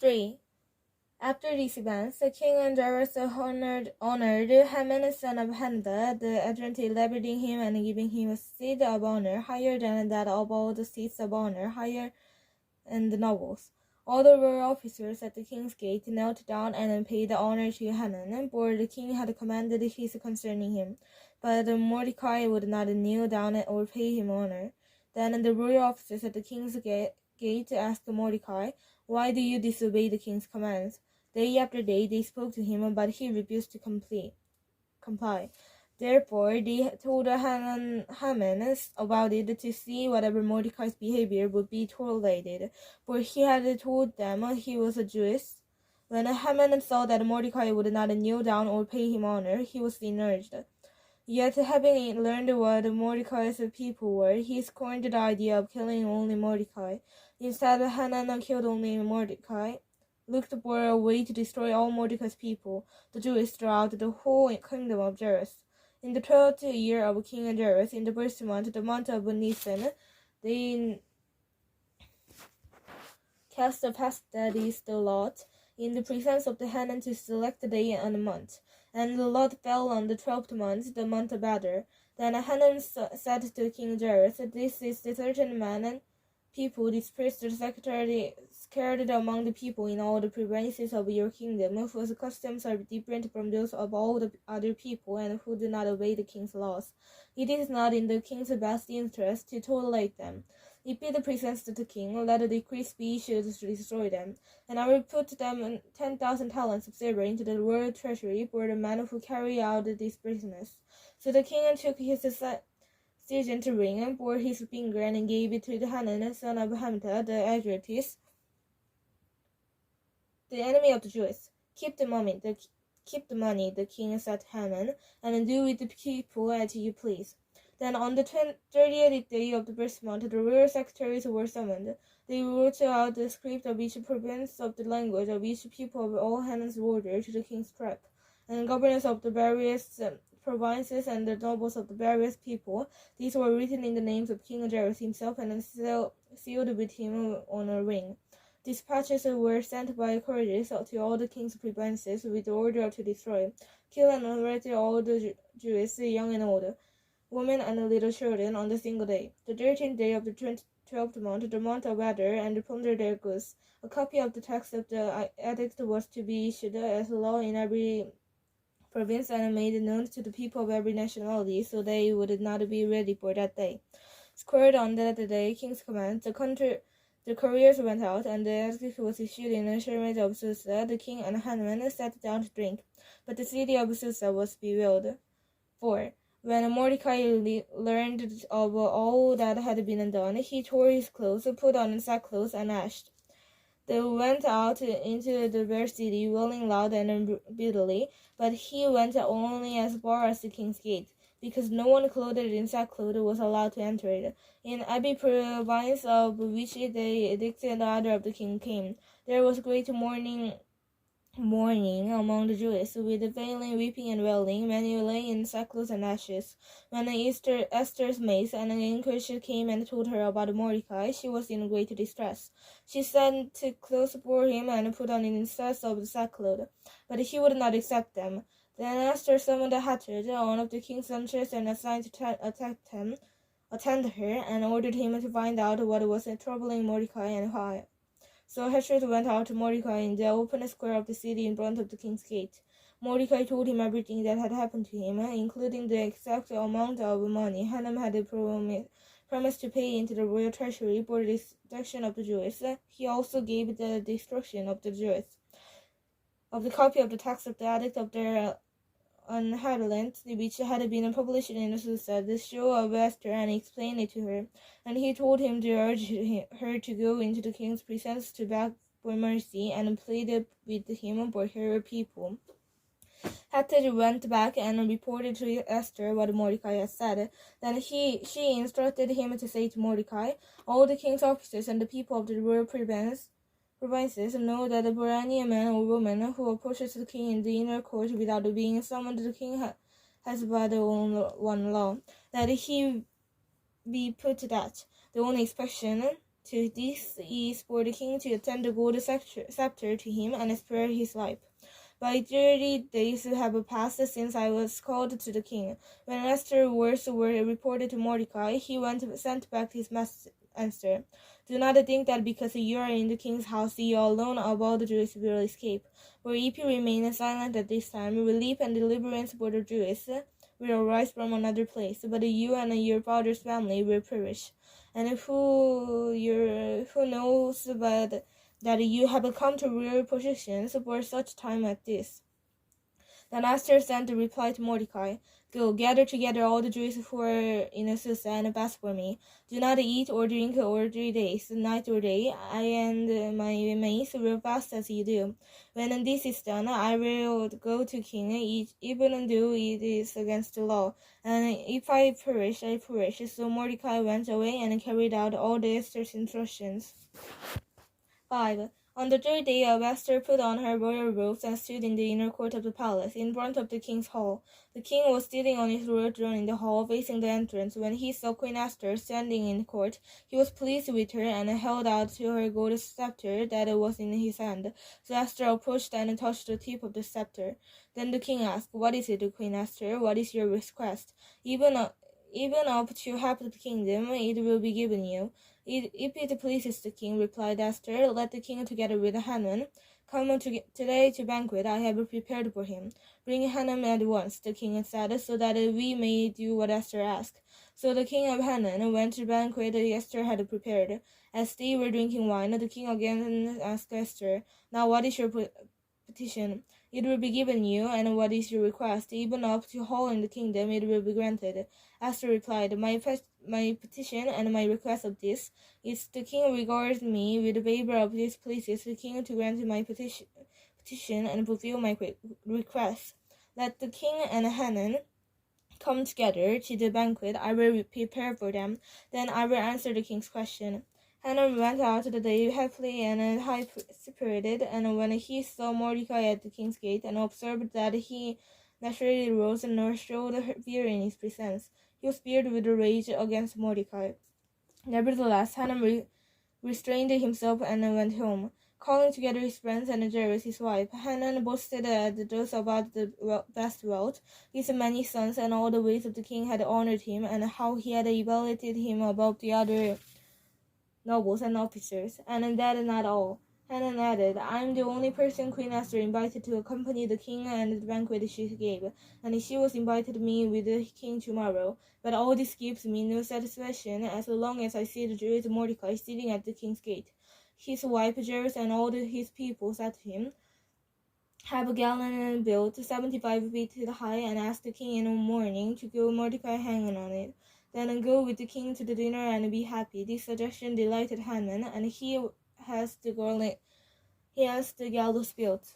3. After these events, the king and Darius honored Haman, son of Hamada, the Adjutant, liberating him and giving him a seat of honor higher than that of all the seats of honor higher than the nobles. All the royal officers at the king's gate knelt down and paid honor to Haman, for the king had commanded his concerning him. But Mordecai would not kneel down or pay him honor. Then the royal officers at the king's gate asked Mordecai, "Why do you disobey the king's commands?" Day after day they spoke to him, but he refused to comply. Therefore they told Haman about it to see whether Mordecai's behavior would be tolerated, for he had told them he was a Jew. When Haman saw that Mordecai would not kneel down or pay him honor, he was enraged. Yet, having learned what Mordecai's people were, he scorned the idea of killing only Mordecai. Instead, Haman killed only Mordecai, looked for a way to destroy all Mordecai's people, the Jews, throughout the whole kingdom of Darius. In the 12th year of King Darius, in the first month, the month of Nisan, they cast the lot in the presence of the Hanan to select the day and the month. And the lot fell on the 12th month, the month of Adar. Then Hanan said to King Darius, "This is the certain man and people dispersed scattered among the people in all the provinces of your kingdom, whose customs are different from those of all the other people, and who do not obey the king's laws. It is not in the king's best interest to tolerate them. If it pleases the king, let a decree be issued to destroy them, and I will put them 10,000 talents of silver into the royal treasury for the men who carry out this business." So the king took his signet ring for his finger and gave it to Hanan, son of Hamada, the Adjutant, the enemy of the Jews. Keep the money, the king said to Haman, "and do with the people as you please." Then on the 30th day of the first month, the royal secretaries were summoned. They wrote out the script of each province of the language of each people of all Hanan's order to the king's trap, and governors of the various provinces and the nobles of the various people. These were written in the names of King Darius himself and sealed with him on a ring. Dispatches were sent by couriers to all the king's provinces with the order to destroy, kill, and arrest all the Jews, young and old, women and little children, on the single day, the 13th day of the 12th month, the month of Adar, and plunder their goods. A copy of the text of the edict was to be issued as law in every province and made known to the people of every nationality, so they would not be ready for that day. Squared on that day, king's command, the couriers went out, and the edict was issued in the Shermid of Susa. The king and Haman sat down to drink, but the city of Susa was bewailed. 4. When Mordecai learned of all that had been done, he tore his clothes, put on sackcloth, and ashed. They went out into the bare city, wailing loud and bitterly, but he went only as far as the king's gate, because no one clothed in sackcloth was allowed to enter it. In every province of which the edict and the order of the king came, there was great mourning among the Jews, with wailing, weeping, and wailing. Many lay in sackcloth and ashes. When Esther's maid and English came and told her about Mordecai, she was in great distress. She sent clothes for him and put on instead of the sackcloth, but he would not accept them. Then Esther summoned Hatred, one of the king's ushers, and assigned to attend her, and ordered him to find out what was troubling Mordecai and why. So Hatred went out to Mordecai in the open square of the city in front of the king's gate. Mordecai told him everything that had happened to him, including the exact amount of money Haman had promised to pay into the royal treasury for the destruction of the Jews. He also gave the destruction of the Jews of the copy of the text of the edict of their inhabitants, which had been published in Susa, the show of Esther, and explained it to her. And he told him to urge her to go into the king's presence to beg for mercy and plead with him for her people. Hatred went back and reported to Esther what Mordecai had said. Then she instructed him to say to Mordecai, "All the king's officers and the people of the royal provinces know that for any man or woman who approaches the king in the inner court without being summoned, the king has but one law, that he be put to death. The only exception to this is for the king to attend the gold scepter to him and spare his life. By 30 days have passed since I was called to the king. When Esther's words were reported to Mordecai, he sent back his answer. Do not think that because you are in the king's house, you alone of all the Jews will escape. For if you remain silent at this time, relief and deliverance for the Jews will arise from another place, but you and your father's family will perish. And who knows but that you have come to real positions for such time as this? Then Esther sent a reply to Mordecai, Go, gather together all the Jews who are in Susa and fast for me. Do not eat or drink for 3 days, night or day. I and my maids will fast as you do. When this is done, I will go to king, even though it is against the law. And if I perish, I perish. So Mordecai went away and carried out all the Esther's instructions. 5. On the 3rd day of Esther put on her royal robes and stood in the inner court of the palace, in front of the king's hall. The king was sitting on his royal throne in the hall, facing the entrance. When he saw Queen Esther standing in the court, he was pleased with her and held out to her gold scepter that was in his hand. So Esther approached and touched the tip of the scepter. Then the king asked, What is it, Queen Esther? What is your request? Even up to half the kingdom, it will be given you. If it pleases the king, replied Esther, let the king together with Haman come today to banquet I have prepared for him. Bring Haman at once, the king said, so that we may do what Esther asked. So the king of Haman went to the banquet Esther had prepared. As they were drinking wine, the king again asked Esther, Now what is your petition? It will be given you, and what is your request? Even up to all in the kingdom it will be granted. Esther replied, My petition and my request of this is the king regards me with the favor of this pleases the king to grant my petition and fulfill my request. Let the king and Haman come together to the banquet I will prepare for them. Then I will answer the king's question. Haman went out the day happily and high-spirited, and when he saw Mordecai at the king's gate and observed that he naturally rose nor showed fear in his presence, he was filled with rage against Mordecai. Nevertheless, Haman restrained himself and went home. Calling together his friends and Jairus his wife, Haman boasted at those about the vast wealth, his many sons, and all the ways of the king had honored him, and how he had elevated him above the other nobles and officers. And that is not all. Haman added, I am the only person Queen Esther invited to accompany the king and the banquet she gave, and she was invited me with the king tomorrow. But all this gives me no satisfaction as long as I see the Jewish Mordecai sitting at the king's gate. His wife Jairus and all his people said to him, Have a gallon built 75 feet high and ask the king in the morning to go Mordecai hanging on it. Then go with the king to the dinner and be happy. This suggestion delighted Haman, and he has the gallows built.